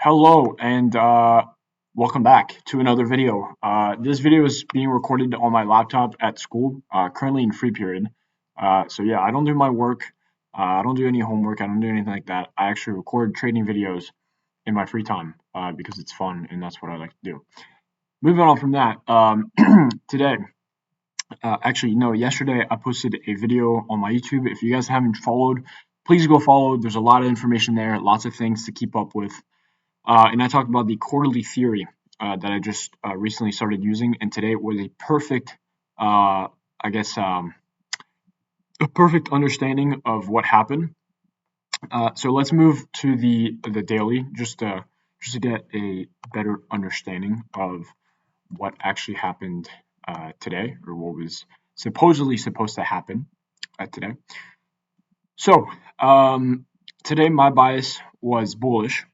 Hello and welcome back to another video. This video is being recorded on my laptop at school, currently in free period. So yeah, I don't do my work, I don't do any homework, I don't do anything like that. I actually record trading videos in my free time because it's fun and that's what I like to do. Moving on from that, today, actually no, yesterday I posted a video on my YouTube. If you guys haven't followed, please go follow. There's a lot of information there, lots of things to keep up with. And I talked about the quarterly theory that I just recently started using, and today was a perfect, I guess, a perfect understanding of what happened. So let's move to the daily, just to get a better understanding of what actually happened today, or what was supposedly supposed to happen today. So today my bias was bullish.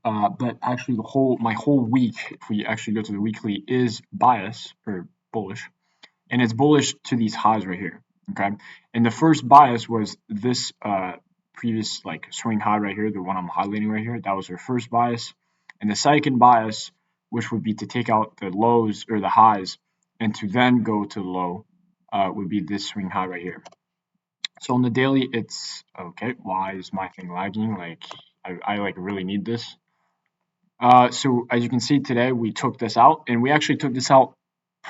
But actually my whole week, if we actually go to the weekly, is bias or bullish, and it's bullish to these highs right here. Okay, and the first bias was this previous like swing high right here, the one I'm highlighting right here. That was our first bias, and the second bias, which would be to take out the lows or the highs and to then go to the low, would be this swing high right here. So on the daily, it's okay. Why is my thing lagging? Like I like really need this. So as you can see today, we took this out, and we actually took this out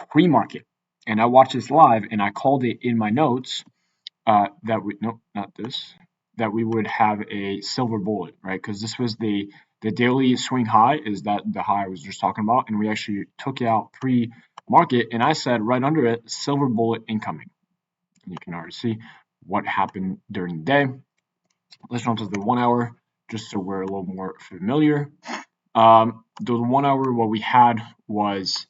pre-market. And I watched this live, and I called it in my notes that we that we would have a silver bullet, right? Because this was the daily swing high, is that the high I was just talking about, and we actually took it out pre-market, and I said right under it, silver bullet incoming. And you can already see what happened during the day. Let's jump to the 1 hour, just so we're a little more familiar. The 1 hour, what we had was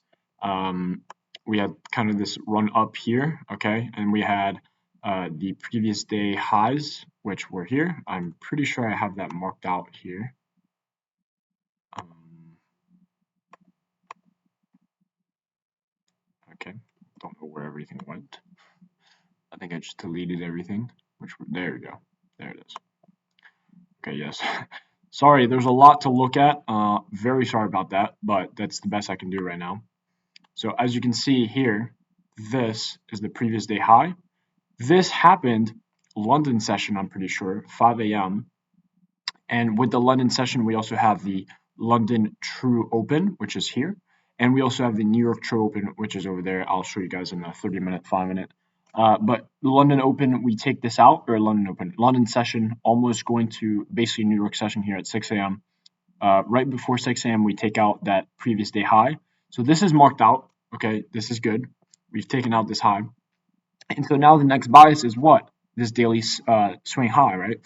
we had kind of this run up here, okay, and we had the previous day highs, which were here. I'm pretty sure I have that marked out here. Okay, don't know where everything went. I think I just deleted everything, there we go, there it is. Okay, yes. Sorry, there's a lot to look at. Very sorry about that, but that's the best I can do right now. So as you can see here, this is the previous day high. This happened London session, I'm pretty sure, 5 a.m. And with the London session, we also have the London True Open, which is here. And we also have the New York True Open, which is over there. I'll show you guys in a 30-minute, 5-minute. But the London Open, we take this out, or London session, almost going to basically New York session here at 6 a.m. Right before 6 a.m., we take out that previous day high. So this is marked out. Okay, this is good. We've taken out this high. And so now the next bias is what? This daily swing high, right?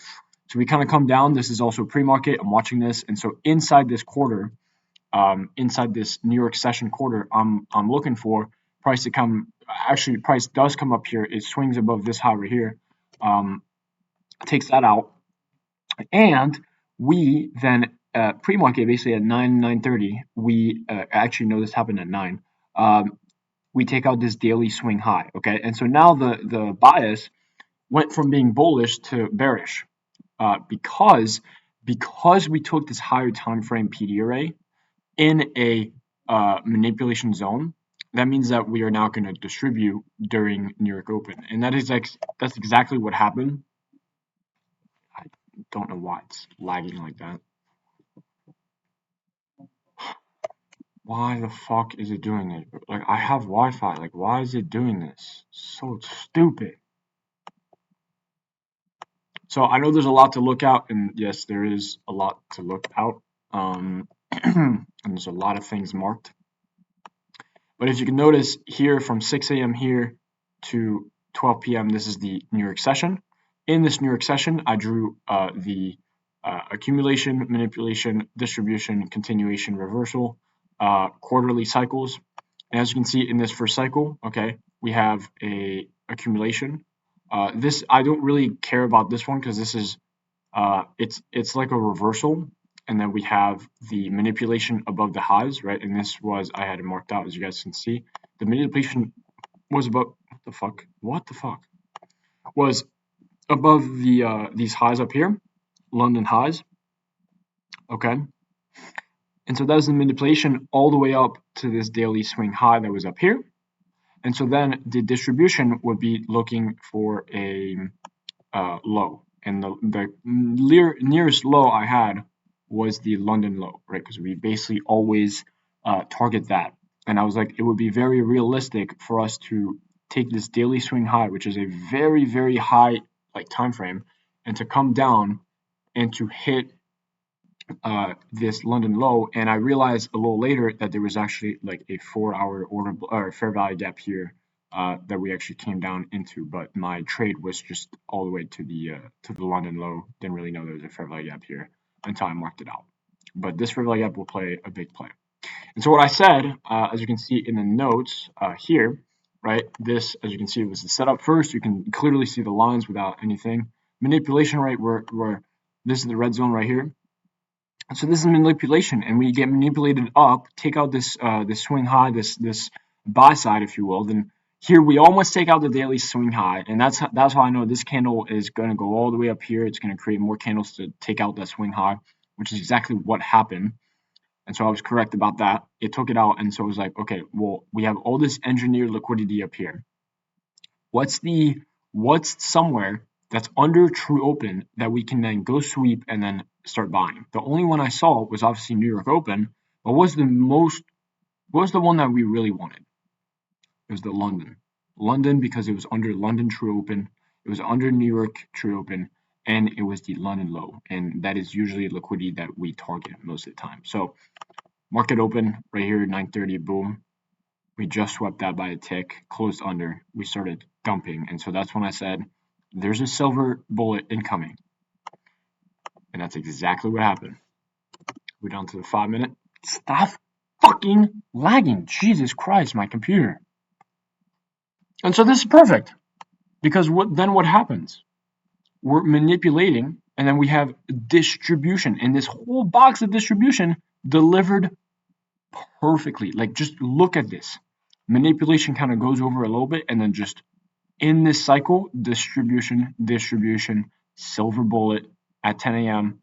So we kind of come down. This is also pre-market. I'm watching this. And so inside this quarter, inside this New York session quarter, I'm looking for price to come. Actually, price does come up here. It swings above this high right here. Takes that out. And we then pre-market basically at 9:30. We actually know this happened at 9. We take out this daily swing high, okay? And so now the bias went from being bullish to bearish because we took this higher time frame PD array in a manipulation zone. That means that we are now going to distribute during New York Open, and that's exactly what happened. I don't know why it's lagging like that. Why the fuck is it doing it? Like, I have Wi-Fi. Like, why is it doing this? So stupid. So I know there's a lot to look out, and yes, there is a lot to look out. And there's a lot of things marked. But if you can notice here from 6 a.m. here to 12 p.m., this is the New York session. In this New York session, I drew the accumulation, manipulation, distribution, continuation, reversal, quarterly cycles. And as you can see in this first cycle, okay, we have a accumulation. This, I don't really care about this one because this is it's like a reversal, and then we have the manipulation above the highs, right? And this was, I had it marked out, as you guys can see. The manipulation was above, what the fuck was above the these highs up here, London highs, okay? And so that was the manipulation all the way up to this daily swing high that was up here. And so then the distribution would be looking for a low. And the nearest low I had was the London low, right? Because we basically always target that. And I was like, it would be very realistic for us to take this daily swing high, which is a very, very high like time frame, and to come down and to hit this London low. And I realized a little later that there was actually like a 4-hour order or fair value gap here that we actually came down into, but my trade was just all the way to the London low. Didn't really know there was a fair value gap here until I marked it out. But this fair value gap will play a big play. And so what I said, as you can see in the notes here, right? This, as you can see, was the setup first. You can clearly see the lines without anything. Manipulation, right? Where this is the red zone right here. So this is manipulation, and we get manipulated up, take out this this swing high, this buy side, if you will. Then here we almost take out the daily swing high, and that's how I know this candle is going to go all the way up here. It's going to create more candles to take out that swing high, which is exactly what happened. And so I was correct about that. It took it out, and so it was like, okay, well, we have all this engineered liquidity up here. What's somewhere that's under true open that we can then go sweep and then start buying? The only one I saw was obviously New York Open, but what was the one that we really wanted? It was the London because it was under London True Open, it was under New York True Open, and it was the London low, and that is usually liquidity that we target most of the time. So market open right here, 9:30, boom. We just swept that by a tick, closed under. We started dumping, and so that's when I said, "There's a silver bullet incoming," and that's exactly what happened. We're down to the 5-minute. Stop fucking lagging! Jesus Christ, my computer. And so this is perfect because what happens? We're manipulating, and then we have distribution, and this whole box of distribution delivered perfectly. Like, just look at this. Manipulation kind of goes over a little bit, and then just in this cycle, distribution, silver bullet at 10 a.m.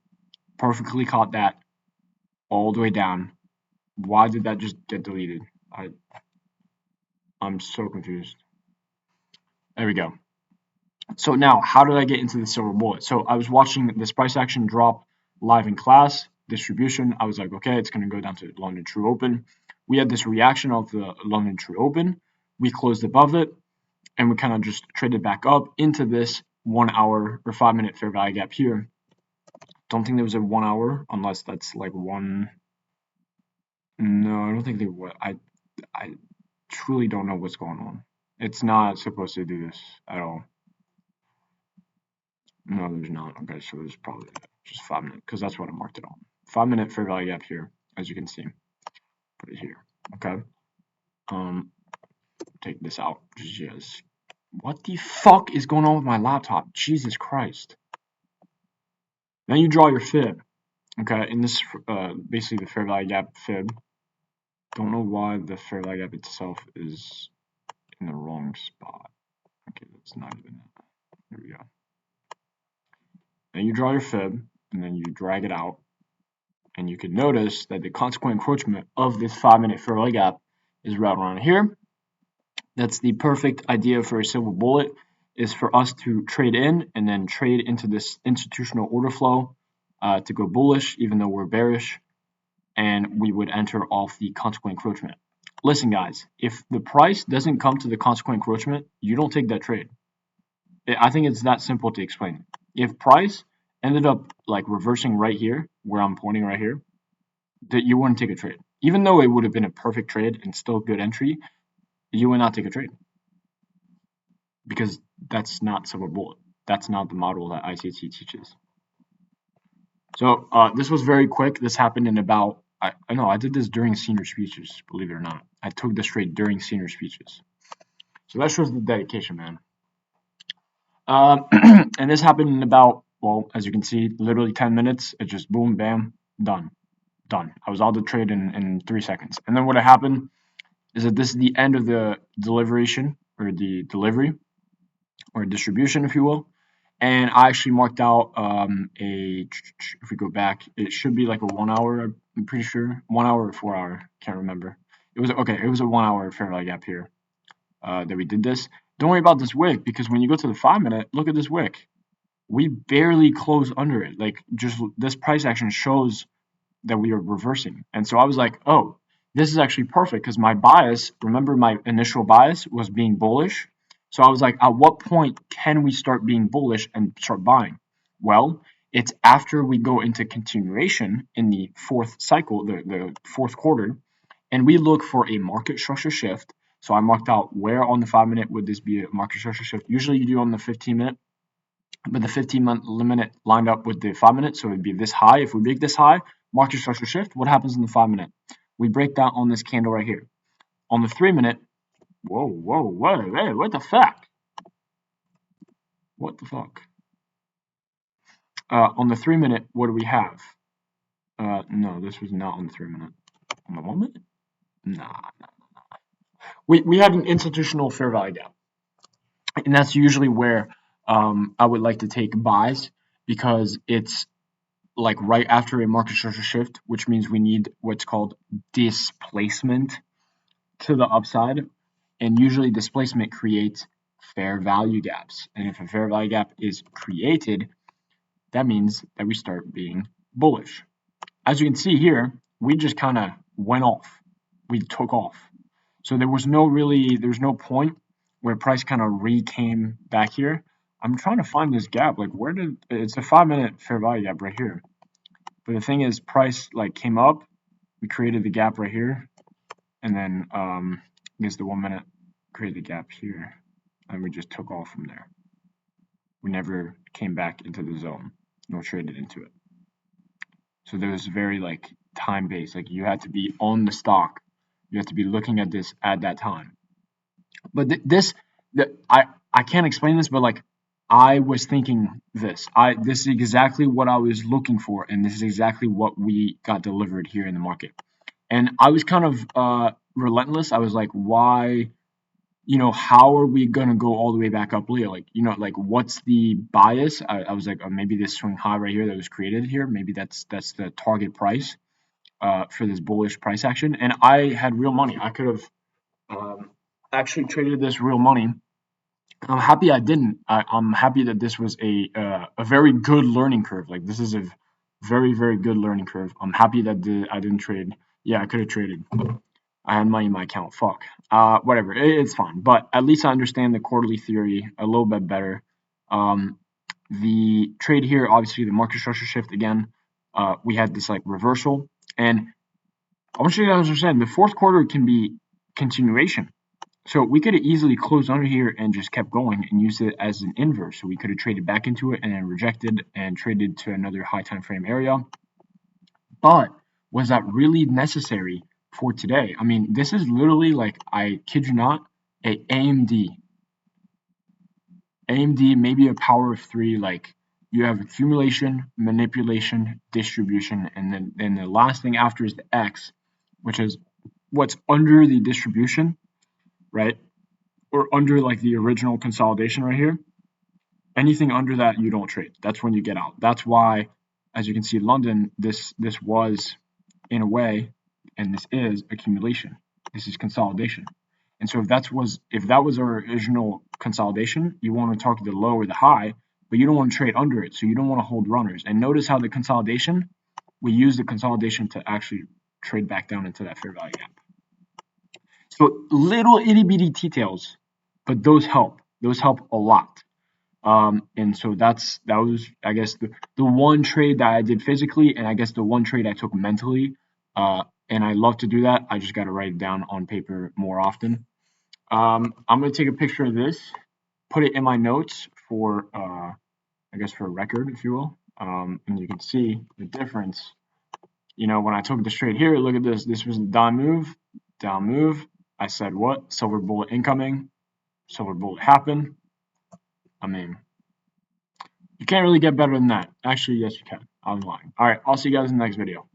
Perfectly caught that all the way down. Why did that just get deleted? I'm so confused. There we go. So now, how did I get into the silver bullet? So I was watching this price action drop live in class, distribution. I was like, okay, it's going to go down to London True Open. We had this reaction of the London True Open. We closed above it, and we kind of just traded back up into this 1 hour or 5-minute fair value gap here. Don't think there was a 1 hour, unless that's like one. No, I don't think there was. I truly don't know what's going on. It's not supposed to do this at all. No, there's not. Okay, so there's probably just 5 minutes, because that's what I marked it on. 5-minute fair value gap here, as you can see. Put it here. Okay. Take this out. Just what the fuck is going on with my laptop? Jesus Christ. Then you draw your fib. Okay, and this basically the fair value gap fib. Don't know why the fair value gap itself is in the wrong spot. Okay, that's not even it. Here we go. Then you draw your fib, and then you drag it out, and you can notice that the consequent encroachment of this 5-minute fair value gap is right around here. That's the perfect idea for a silver bullet, is for us to trade in and then trade into this institutional order flow to go bullish, even though we're bearish, and we would enter off the consequent encroachment. Listen, guys, if the price doesn't come to the consequent encroachment, you don't take that trade. I think it's that simple to explain. If price ended up like reversing right here, where I'm pointing right here, that you wouldn't take a trade. Even though it would have been a perfect trade and still good entry, you would not take a trade. Because that's not silver bullet. That's not the model that ICT teaches. So this was very quick. This happened in about, I know I did this during senior speeches, believe it or not. I took this trade during senior speeches. So that shows the dedication, man. And this happened in about, well, as you can see, literally 10 minutes. It just boom, bam, done. I was out the trade in 3 seconds. And then what happened is that this is the end of the delivery or distribution, if you will. And I actually marked out if we go back, it should be like a 1 hour, I'm pretty sure. 1 hour or 4 hour, can't remember. It was okay, it was a 1 hour fair value gap here that we did this. Don't worry about this wick because when you go to the 5 minute, look at this wick. We barely close under it. Like just this price action shows that we are reversing. And so I was like, oh, this is actually perfect because my bias, remember my initial bias was being bullish. So I was like, at what point can we start being bullish and start buying? Well, it's after we go into continuation in the fourth cycle, the fourth quarter, and we look for a market structure shift. So I marked out where on the 5 minute would this be a market structure shift. Usually you do on the 15 minute, but the 15-minute lined up with the 5 minute, so it'd be this high. If we break this high, market structure shift, what happens in the 5 minute? We break down on this candle right here. On the 3 minute, what the fuck? What the fuck? On the 3 minute, what do we have? No, this was not on the 3 minute. On the 1 minute? Nah. We had an institutional fair value gap, and that's usually where I would like to take buys because it's like right after a market structure shift, which means we need what's called displacement to the upside. And usually displacement creates fair value gaps. And if a fair value gap is created, that means that we start being bullish. As you can see here, we just kind of went off. We took off. So there's no point where price kind of came back here. I'm trying to find this gap. Like it's a 5 minute fair value gap right here. But the thing is, price like came up, we created the gap right here, and then I guess the 1 minute created the gap here, and we just took off from there. We never came back into the zone, nor traded into it. So there was very like time based, like you had to be on the stock, you had to be looking at this at that time. But I can't explain this, but like I was thinking this is exactly what I was looking for, and this is exactly what we got delivered here in the market. And I was kind of relentless. I was like, why, how are we gonna go all the way back up, Leo? Like, like what's the bias? I was like, oh, maybe this swing high right here that was created here, maybe that's the target price for this bullish price action. And I had real money. I could have actually traded this real money. I'm happy I didn't. I'm happy that this was a very good learning curve. Like this is a very, very good learning curve. I'm happy that I didn't trade. Yeah, I could have traded. I had money in my account. Fuck. Whatever. It's fine. But at least I understand the quarterly theory a little bit better. The trade here, obviously, the market structure shift again. We had this like reversal, and I want you guys to understand the fourth quarter can be continuation. So we could have easily closed under here and just kept going and used it as an inverse. So we could have traded back into it and then rejected and traded to another high time frame area. But was that really necessary for today? I mean, this is literally like, I kid you not, a AMD. AMD, maybe a power of three, like you have accumulation, manipulation, distribution, and then the last thing after is the X, which is what's under the distribution, right? Or under like the original consolidation right here. Anything under that you don't trade. That's when you get out. That's why, as you can see, London, this was in a way, and this is accumulation. This is consolidation. And so if that was our original consolidation, you want to target the low or the high, but you don't want to trade under it. So you don't want to hold runners. And notice how the consolidation, we use the consolidation to actually trade back down into that fair value gap. So little itty bitty details, but those help. Those help a lot. And so that was, I guess, the one trade that I did physically, and I guess the one trade I took mentally. And I love to do that. I just got to write it down on paper more often. I'm going to take a picture of this, put it in my notes for, I guess, for a record, if you will. And you can see the difference. When I took this trade here, look at this. This was a down move. I said what? Silver bullet incoming. Silver bullet happened. I mean, you can't really get better than that. Actually, yes, you can. I was lying. All right, I'll see you guys in the next video.